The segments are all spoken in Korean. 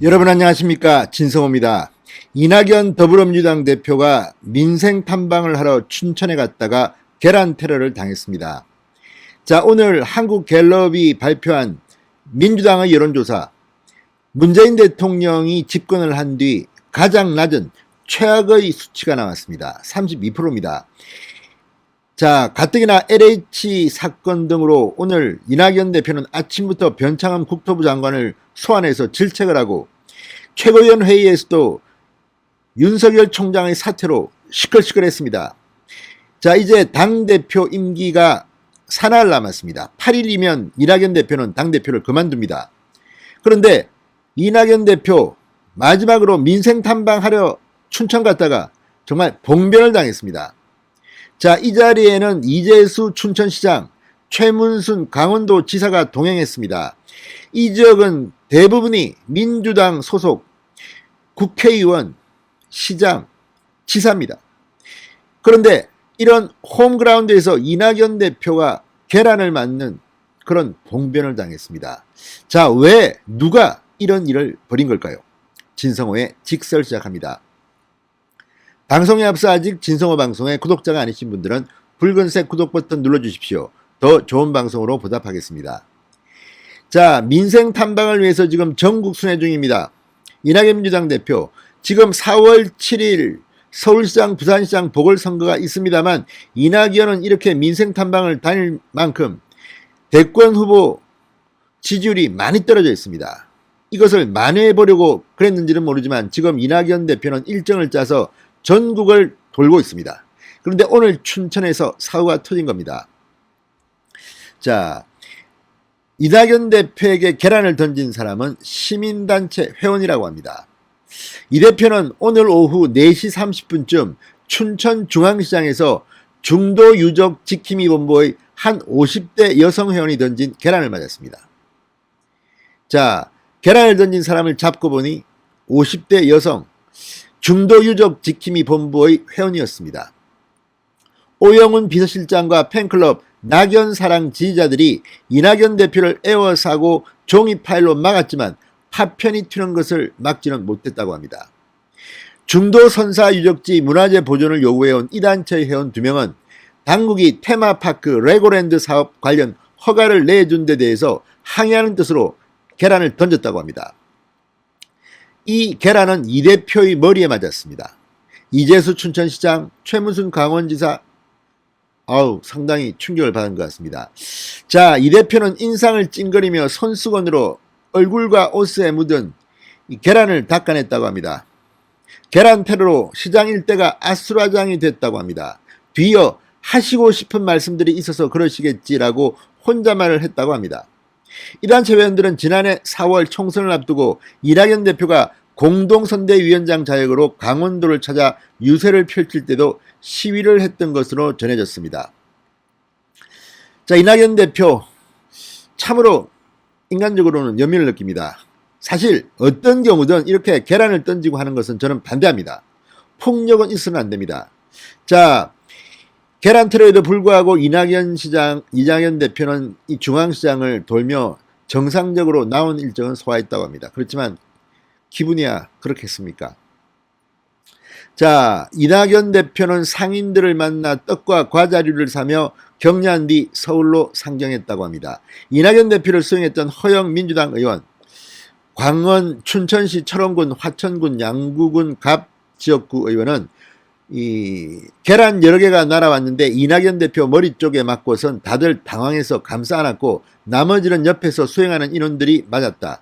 여러분 안녕하십니까, 진성호입니다. 이낙연 더불어민주당 대표가 민생 탐방을 하러 춘천에 갔다가 계란 테러를 당했습니다. 자, 오늘 한국갤럽이 발표한 민주당의 여론조사, 문재인 대통령이 집권을 한 뒤 가장 낮은 최악의 수치가 나왔습니다. 32%입니다. 자, 가뜩이나 LH 사건 등으로 오늘 이낙연 대표는 아침부터 변창흠 국토부 장관을 소환해서 질책을 하고, 최고위원 회의에서도 윤석열 총장의 사퇴로 시끌시끌했습니다. 자, 이제 당대표 임기가 사나흘 남았습니다. 8일이면 이낙연 대표는 당대표를 그만둡니다. 그런데 이낙연 대표 마지막으로 민생 탐방하려 춘천 갔다가 정말 봉변을 당했습니다. 자, 이 자리에는 이재수 춘천시장, 최문순 강원도 지사가 동행했습니다. 이 지역은 대부분이 민주당 소속 국회의원, 시장, 지사입니다. 그런데 이런 홈그라운드에서 이낙연 대표가 계란을 맞는 그런 봉변을 당했습니다. 자, 왜 누가 이런 일을 벌인 걸까요? 진성호의 직설 시작합니다. 방송에 앞서 아직 진성호 방송의 구독자가 아니신 분들은 붉은색 구독 버튼 눌러주십시오. 더 좋은 방송으로 보답하겠습니다. 자, 민생 탐방을 위해서 지금 전국 순회 중입니다. 이낙연 민주당 대표, 지금 4월 7일 서울시장, 부산시장 보궐선거가 있습니다만 이낙연은 이렇게 민생 탐방을 다닐 만큼 대권 후보 지지율이 많이 떨어져 있습니다. 이것을 만회해보려고 그랬는지는 모르지만 지금 이낙연 대표는 일정을 짜서 전국을 돌고 있습니다. 그런데 오늘 춘천에서 사고가 터진 겁니다. 자, 이낙연 대표에게 계란을 던진 사람은 시민단체 회원이라고 합니다. 이 대표는 오늘 오후 4시 30분쯤 춘천중앙시장에서 중도유적 지킴이 본부의 한 50대 여성 회원이 던진 계란을 맞았습니다. 자, 계란을 던진 사람을 잡고 보니 50대 여성 중도유적 지킴이 본부의 회원이었습니다. 오영훈 비서실장과 팬클럽 낙연사랑 지지자들이 이낙연 대표를 에워싸고 종이 파일로 막았지만 파편이 튀는 것을 막지는 못했다고 합니다. 중도 선사 유적지 문화재 보존을 요구해온 이 단체의 회원 2명은 당국이 테마파크 레고랜드 사업 관련 허가를 내준 데 대해서 항의하는 뜻으로 계란을 던졌다고 합니다. 이 계란은 이 대표의 머리에 맞았습니다. 이재수 춘천시장, 최문순 강원지사, 상당히 충격을 받은 것 같습니다. 자, 이 대표는 인상을 찡그리며 손수건으로 얼굴과 옷에 묻은 이 계란을 닦아냈다고 합니다. 계란 테러로 시장 일대가 아수라장이 됐다고 합니다. 뒤이어 하시고 싶은 말씀들이 있어서 그러시겠지라고 혼잣말을 했다고 합니다. 이 단체 회원들은 지난해 4월 총선을 앞두고 이낙연 대표가 공동선대위원장 자격으로 강원도를 찾아 유세를 펼칠 때도 시위를 했던 것으로 전해졌습니다. 자, 이낙연 대표 참으로 인간적으로는 연민을 느낍니다. 사실 어떤 경우든 이렇게 계란을 던지고 하는 것은 저는 반대합니다. 폭력은 있으면 안 됩니다. 자, 계란 테러에도 불구하고 이낙연 대표는 이 중앙시장을 돌며 정상적으로 나온 일정은 소화했다고 합니다. 그렇지만 기분이야 그렇겠습니까? 자, 이낙연 대표는 상인들을 만나 떡과 과자류를 사며 격려한 뒤 서울로 상경했다고 합니다. 이낙연 대표를 수행했던 허영 민주당 의원, 광원 춘천시 철원군 화천군 양구군 갑 지역구 의원은 이 계란 여러 개가 날아왔는데 이낙연 대표 머리 쪽에 맞고선 다들 당황해서 감싸 안았고 나머지는 옆에서 수행하는 인원들이 맞았다.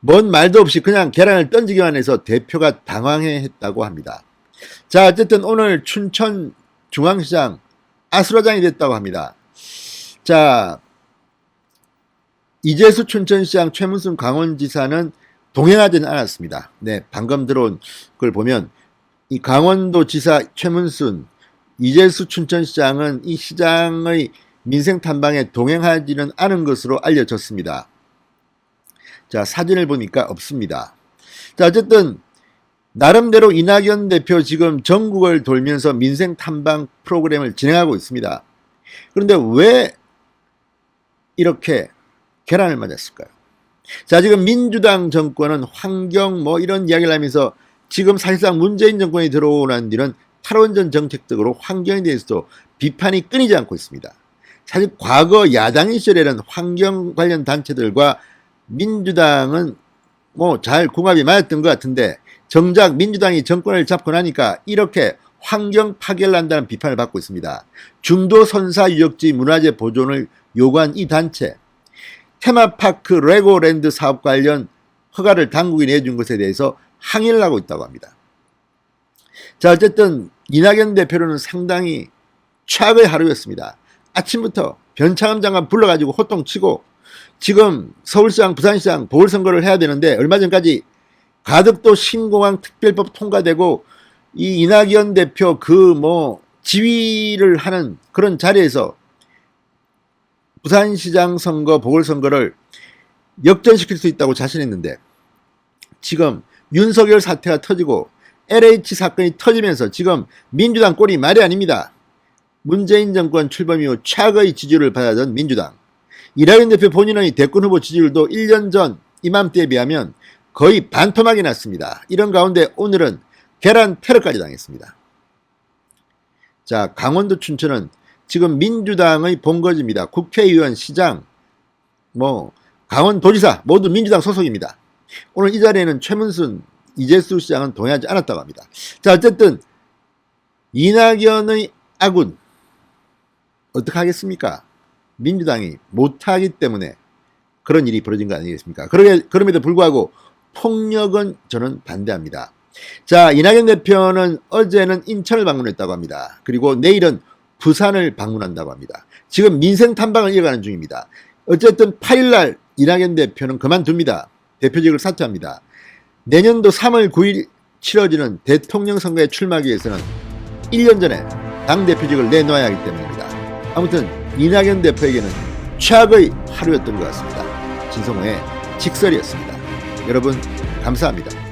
뭔 말도 없이 그냥 계란을 던지기만 해서 대표가 당황해했다고 합니다. 자, 어쨌든 오늘 춘천 중앙시장 아수라장이 됐다고 합니다. 자, 이재수 춘천시장, 최문순 강원지사는 동행하지는 않았습니다. 네, 방금 들어온 걸 보면 이 강원도 지사 최문순, 이재수 춘천시장은 이 시장의 민생 탐방에 동행하지는 않은 것으로 알려졌습니다. 자, 사진을 보니까 없습니다. 자, 어쨌든 나름대로 이낙연 대표 지금 전국을 돌면서 민생 탐방 프로그램을 진행하고 있습니다. 그런데 왜 이렇게 계란을 맞았을까요? 자, 지금 민주당 정권은 환경 뭐 이런 이야기를 하면서 지금 사실상 문재인 정권이 들어오는 뒤는 탈원전 정책 등으로 환경에 대해서도 비판이 끊이지 않고 있습니다. 사실 과거 야당 시절에는 환경 관련 단체들과 민주당은 뭐 잘 궁합이 맞았던 것 같은데 정작 민주당이 정권을 잡고 나니까 이렇게 환경 파괴를 한다는 비판을 받고 있습니다. 중도 선사 유적지 문화재 보존을 요구한 이 단체, 테마파크 레고랜드 사업 관련 허가를 당국이 내준 것에 대해서 항의를 하고 있다고 합니다. 자, 어쨌든 이낙연 대표로는 상당히 최악의 하루였습니다. 아침부터 변창흠 장관 불러가지고 호통치고 지금 서울시장, 부산시장 보궐선거를 해야 되는데 얼마 전까지 가덕도 신공항 특별법 통과되고 이 이낙연 대표 지휘를 하는 그런 자리에서 부산시장 선거, 보궐선거를 역전시킬 수 있다고 자신했는데 지금 윤석열 사태가 터지고 LH 사건이 터지면서 지금 민주당 꼴이 말이 아닙니다. 문재인 정권 출범 이후 최악의 지지율을 받았던 민주당. 이낙연 대표 본인의 대권 후보 지지율도 1년 전 이맘때에 비하면 거의 반토막이 났습니다. 이런 가운데 오늘은 계란 테러까지 당했습니다. 자, 강원도 춘천은 지금 민주당의 본거지입니다. 국회의원, 시장, 강원도지사 모두 민주당 소속입니다. 오늘 이 자리에는 최문순, 이재수 시장은 동의하지 않았다고 합니다. 자, 어쨌든 이낙연의 아군 어떻게 하겠습니까? 민주당이 못하기 때문에 그런 일이 벌어진 거 아니겠습니까? 그럼에도 불구하고 폭력은 저는 반대합니다. 자, 이낙연 대표는 어제는 인천을 방문했다고 합니다. 그리고 내일은 부산을 방문한다고 합니다. 지금 민생 탐방을 이어가는 중입니다. 어쨌든 8일날 이낙연 대표는 그만둡니다. 대표직을 사퇴합니다. 내년도 3월 9일 치러지는 대통령 선거에 출마하기 위해서는 1년 전에 당대표직을 내놓아야 하기 때문입니다. 아무튼 이낙연 대표에게는 최악의 하루였던 것 같습니다. 진성호의 직설이었습니다. 여러분 감사합니다.